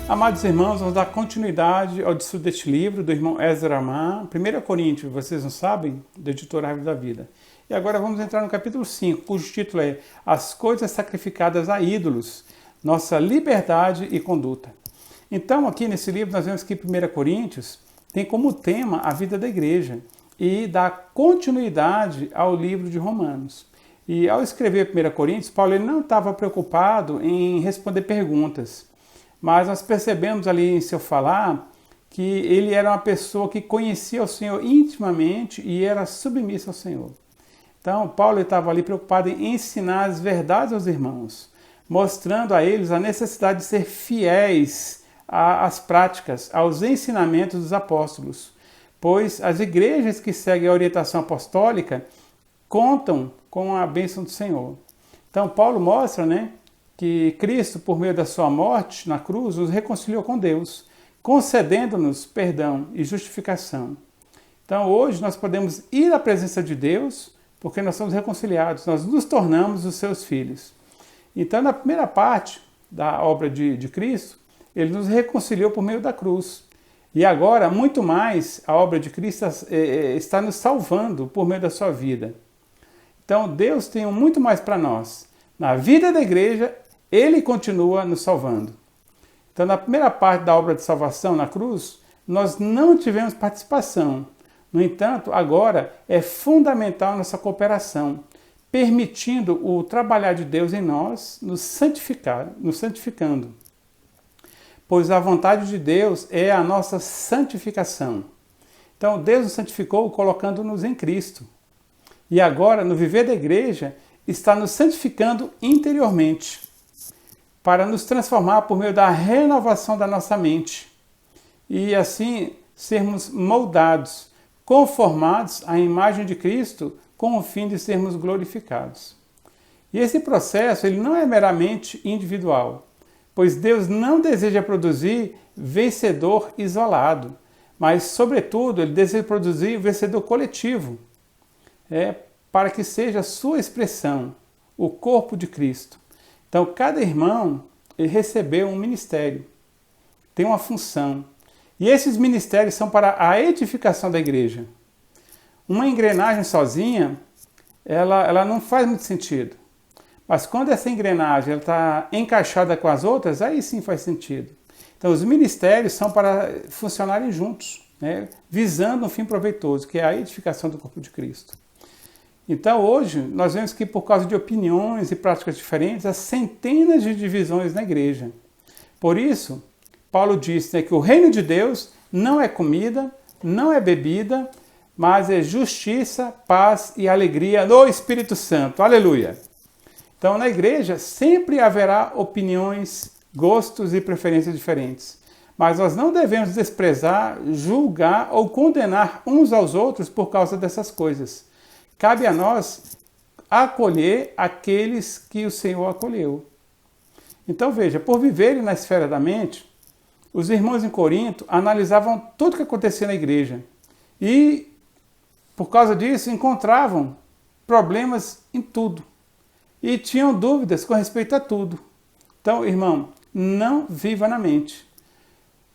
Amados irmãos, vamos dar continuidade ao estudo deste livro do irmão Ezra Amar, 1 Coríntios, vocês não sabem, do editor Árvore da Vida. E agora vamos entrar no capítulo 5, cujo título é As Coisas Sacrificadas a Ídolos, Nossa Liberdade e Conduta. Então, aqui nesse livro, nós vemos que 1 Coríntios tem como tema a vida da igreja e dá continuidade ao livro de Romanos. E ao escrever 1 Coríntios, Paulo ele não estava preocupado em responder perguntas, mas nós percebemos ali em seu falar que ele era uma pessoa que conhecia o Senhor intimamente e era submissa ao Senhor. Então, Paulo estava ali preocupado em ensinar as verdades aos irmãos, mostrando a eles a necessidade de ser fiéis às práticas, aos ensinamentos dos apóstolos, pois as igrejas que seguem a orientação apostólica contam com a bênção do Senhor. Então, Paulo mostra, que Cristo, por meio da sua morte na cruz, nos reconciliou com Deus, concedendo-nos perdão e justificação. Então, hoje nós podemos ir à presença de Deus, porque nós somos reconciliados, nós nos tornamos os seus filhos. Então, na primeira parte da obra de Cristo, ele nos reconciliou por meio da cruz. E agora, muito mais, a obra de Cristo está nos salvando por meio da sua vida. Então, Deus tem muito mais para nós. Na vida da igreja, Ele continua nos salvando. Então, na primeira parte da obra de salvação na cruz, nós não tivemos participação. No entanto, agora é fundamental nossa cooperação, permitindo o trabalhar de Deus em nós, nos santificando. Pois a vontade de Deus é a nossa santificação. Então, Deus nos santificou colocando-nos em Cristo. E agora, no viver da igreja, está nos santificando interiormente, para nos transformar por meio da renovação da nossa mente. E assim sermos moldados, conformados à imagem de Cristo, com o fim de sermos glorificados. E esse processo ele não é meramente individual, pois Deus não deseja produzir vencedor isolado, mas, sobretudo, Ele deseja produzir vencedor coletivo, para que seja a sua expressão, o corpo de Cristo. Então, cada irmão ele recebeu um ministério, tem uma função. E esses ministérios são para a edificação da igreja. Uma engrenagem sozinha, ela não faz muito sentido. Mas quando essa engrenagem está encaixada com as outras, aí sim faz sentido. Então, os ministérios são para funcionarem juntos, visando um fim proveitoso, que é a edificação do corpo de Cristo. Então, hoje, nós vemos que por causa de opiniões e práticas diferentes, há centenas de divisões na igreja. Por isso, Paulo diz que o reino de Deus não é comida, não é bebida, mas é justiça, paz e alegria no Espírito Santo. Aleluia! Então, na igreja, sempre haverá opiniões, gostos e preferências diferentes. Mas nós não devemos desprezar, julgar ou condenar uns aos outros por causa dessas coisas. Cabe a nós acolher aqueles que o Senhor acolheu. Então veja, por viverem na esfera da mente, os irmãos em Corinto analisavam tudo o que acontecia na igreja. E, por causa disso, encontravam problemas em tudo. E tinham dúvidas com respeito a tudo. Então, irmão, não viva na mente.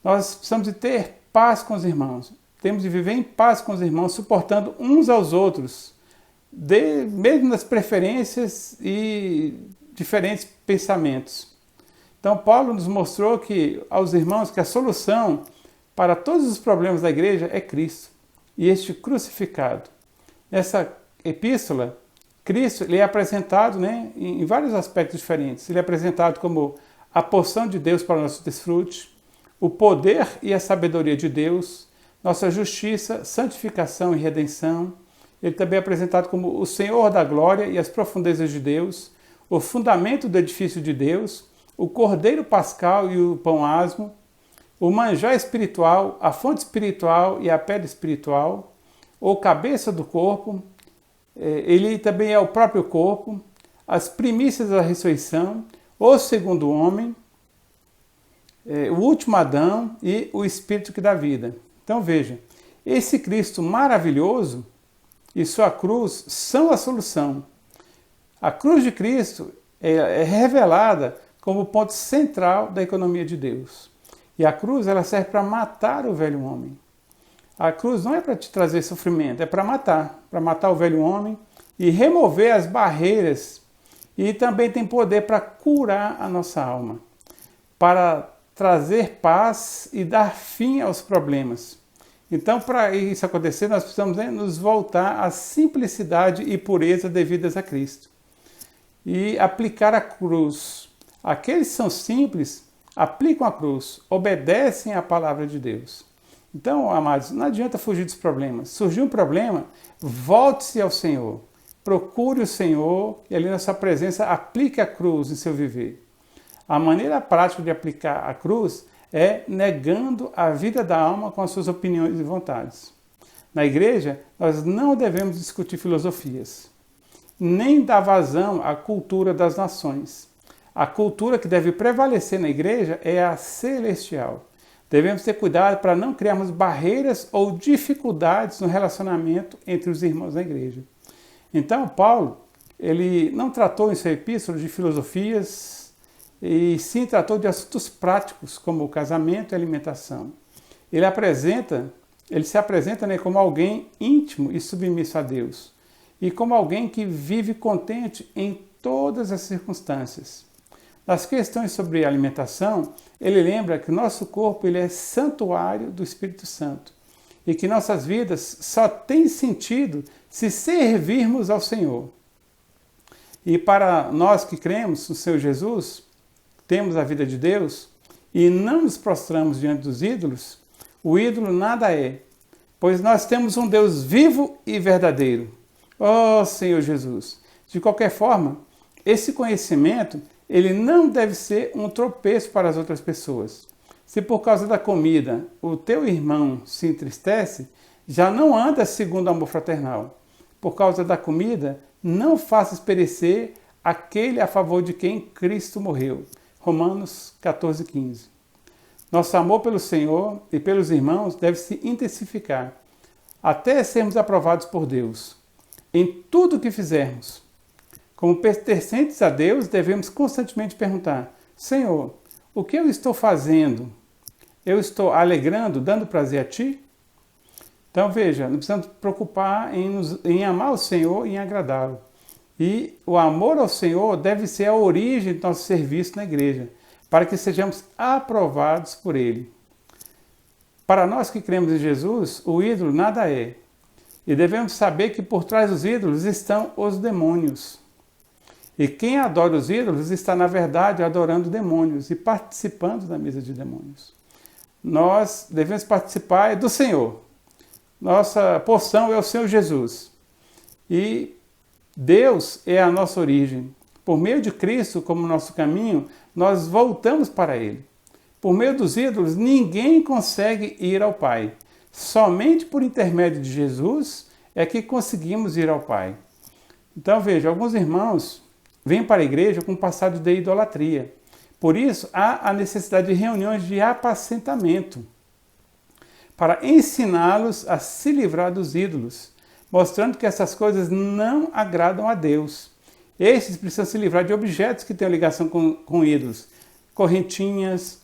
Nós precisamos de ter paz com os irmãos. Temos de viver em paz com os irmãos, suportando uns aos outros, mesmo nas preferências e diferentes pensamentos. Então, Paulo nos mostrou aos irmãos que a solução para todos os problemas da igreja é Cristo e este crucificado. Nessa epístola, Cristo ele é apresentado em vários aspectos diferentes. Ele é apresentado como a porção de Deus para o nosso desfrute, o poder e a sabedoria de Deus, nossa justiça, santificação e redenção. Ele também é apresentado como o Senhor da glória e as profundezas de Deus, o fundamento do edifício de Deus, o cordeiro pascal e o pão asmo, o manjar espiritual, a fonte espiritual e a pedra espiritual, o cabeça do corpo, ele também é o próprio corpo, as primícias da ressurreição, o segundo homem, o último Adão e o Espírito que dá vida. Então veja, esse Cristo maravilhoso e sua cruz são a solução. A cruz de Cristo é revelada como o ponto central da economia de Deus. E a cruz, ela serve para matar o velho homem. A cruz não é para te trazer sofrimento, é para matar o velho homem e remover as barreiras. E também tem poder para curar a nossa alma, para trazer paz e dar fim aos problemas. Então, para isso acontecer, nós precisamos nos voltar à simplicidade e pureza devidas a Cristo. E aplicar a cruz. Aqueles que são simples, aplicam a cruz, obedecem à palavra de Deus. Então, amados, não adianta fugir dos problemas. Surgiu um problema, volte-se ao Senhor. Procure o Senhor e ali na sua presença aplique a cruz em seu viver. A maneira prática de aplicar a cruz é negando a vida da alma com as suas opiniões e vontades. Na igreja, nós não devemos discutir filosofias, nem dar vazão à cultura das nações. A cultura que deve prevalecer na igreja é a celestial. Devemos ter cuidado para não criarmos barreiras ou dificuldades no relacionamento entre os irmãos da igreja. Então, Paulo, ele não tratou em sua epístola de filosofias, e sim tratou de assuntos práticos, como o casamento e a alimentação. Ele se apresenta como alguém íntimo e submisso a Deus, e como alguém que vive contente em todas as circunstâncias. Nas questões sobre alimentação, ele lembra que o nosso corpo ele é santuário do Espírito Santo, e que nossas vidas só têm sentido se servirmos ao Senhor. E para nós que cremos no Senhor Jesus, temos a vida de Deus e não nos prostramos diante dos ídolos, o ídolo nada é, pois nós temos um Deus vivo e verdadeiro. Ó Senhor Jesus! De qualquer forma, esse conhecimento ele não deve ser um tropeço para as outras pessoas. Se por causa da comida o teu irmão se entristece, já não anda segundo o amor fraternal. Por causa da comida, não faças perecer aquele a favor de quem Cristo morreu. Romanos 14:15. Nosso amor pelo Senhor e pelos irmãos deve se intensificar, até sermos aprovados por Deus. Em tudo o que fizermos, como pertencentes a Deus, devemos constantemente perguntar: Senhor, o que eu estou fazendo? Eu estou alegrando, dando prazer a Ti? Então veja, não precisamos preocupar em amar o Senhor e em agradá-lo. E o amor ao Senhor deve ser a origem do nosso serviço na igreja, para que sejamos aprovados por Ele. Para nós que cremos em Jesus, o ídolo nada é. E devemos saber que por trás dos ídolos estão os demônios. E quem adora os ídolos está, na verdade, adorando demônios e participando da mesa de demônios. Nós devemos participar do Senhor. Nossa porção é o Senhor Jesus. E Deus é a nossa origem. Por meio de Cristo como nosso caminho, nós voltamos para Ele. Por meio dos ídolos, ninguém consegue ir ao Pai. Somente por intermédio de Jesus é que conseguimos ir ao Pai. Então veja, alguns irmãos vêm para a igreja com um passado de idolatria. Por isso, há a necessidade de reuniões de apacentamento para ensiná-los a se livrar dos ídolos, mostrando que essas coisas não agradam a Deus. Estes precisam se livrar de objetos que tenham ligação com ídolos, correntinhas,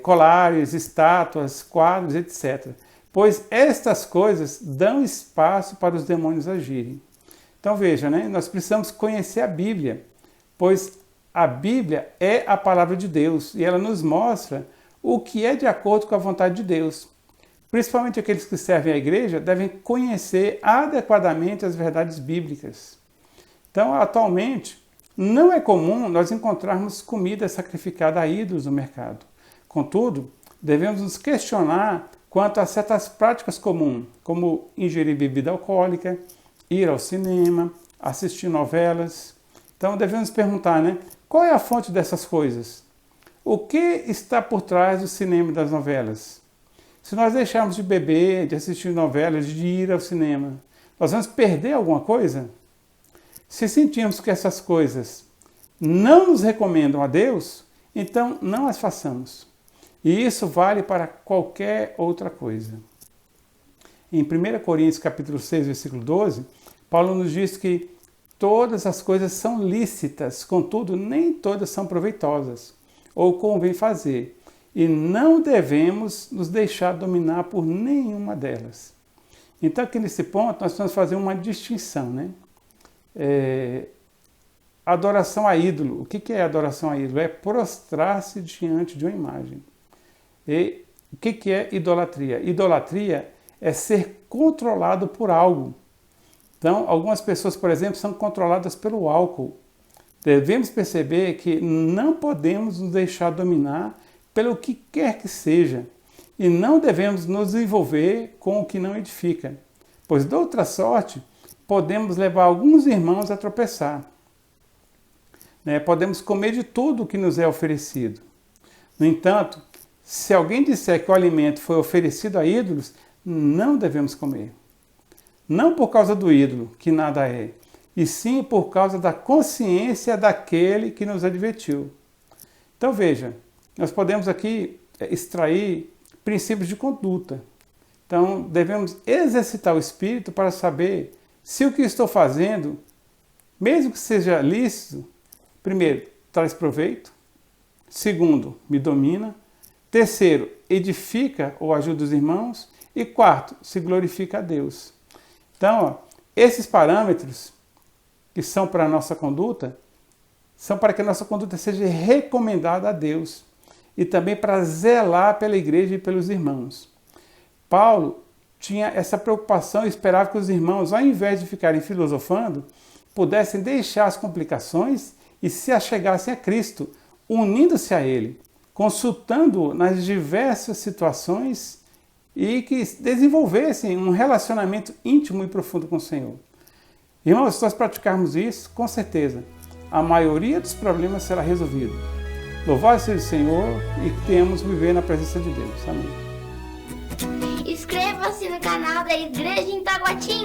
colares, estátuas, quadros, etc. Pois estas coisas dão espaço para os demônios agirem. Então veja, nós precisamos conhecer a Bíblia, pois a Bíblia é a palavra de Deus e ela nos mostra o que é de acordo com a vontade de Deus. Principalmente aqueles que servem à igreja devem conhecer adequadamente as verdades bíblicas. Então, atualmente, não é comum nós encontrarmos comida sacrificada a ídolos no mercado. Contudo, devemos nos questionar quanto a certas práticas comuns, como ingerir bebida alcoólica, ir ao cinema, assistir novelas. Então, devemos perguntar, qual é a fonte dessas coisas? O que está por trás do cinema e das novelas? Se nós deixarmos de beber, de assistir novelas, de ir ao cinema, nós vamos perder alguma coisa? Se sentirmos que essas coisas não nos recomendam a Deus, então não as façamos. E isso vale para qualquer outra coisa. Em 1 Coríntios capítulo 6, versículo 12, Paulo nos diz que todas as coisas são lícitas, contudo, nem todas são proveitosas, ou convém fazer. e não devemos nos deixar dominar por nenhuma delas. Então, aqui nesse ponto, nós vamos fazer uma distinção, né? Adoração a ídolo. O que é adoração a ídolo? É prostrar-se diante de uma imagem. E o que é idolatria? Idolatria é ser controlado por algo. Então, algumas pessoas, por exemplo, são controladas pelo álcool. Devemos perceber que não podemos nos deixar dominar pelo que quer que seja. E não devemos nos envolver com o que não edifica. Pois, de outra sorte, podemos levar alguns irmãos a tropeçar. Podemos comer de tudo o que nos é oferecido. No entanto, se alguém disser que o alimento foi oferecido a ídolos, não devemos comer. Não por causa do ídolo, que nada é, e sim por causa da consciência daquele que nos advertiu. Então veja, nós podemos aqui extrair princípios de conduta. Então devemos exercitar o espírito para saber se o que estou fazendo, mesmo que seja lícito, primeiro, traz proveito. Segundo, me domina. Terceiro, edifica ou ajuda os irmãos. E quarto, se glorifica a Deus. Então, esses parâmetros que são para a nossa conduta, são para que a nossa conduta seja recomendada a Deus e também para zelar pela igreja e pelos irmãos. Paulo tinha essa preocupação e esperava que os irmãos, ao invés de ficarem filosofando, pudessem deixar as complicações e se achegassem a Cristo, unindo-se a Ele, consultando-o nas diversas situações e que desenvolvessem um relacionamento íntimo e profundo com o Senhor. Irmãos, se nós praticarmos isso, com certeza, a maioria dos problemas será resolvida. Louvado seja o Senhor e que tenhamos viver na presença de Deus. Amém. Inscreva-se no canal da Igreja em Taguatinga.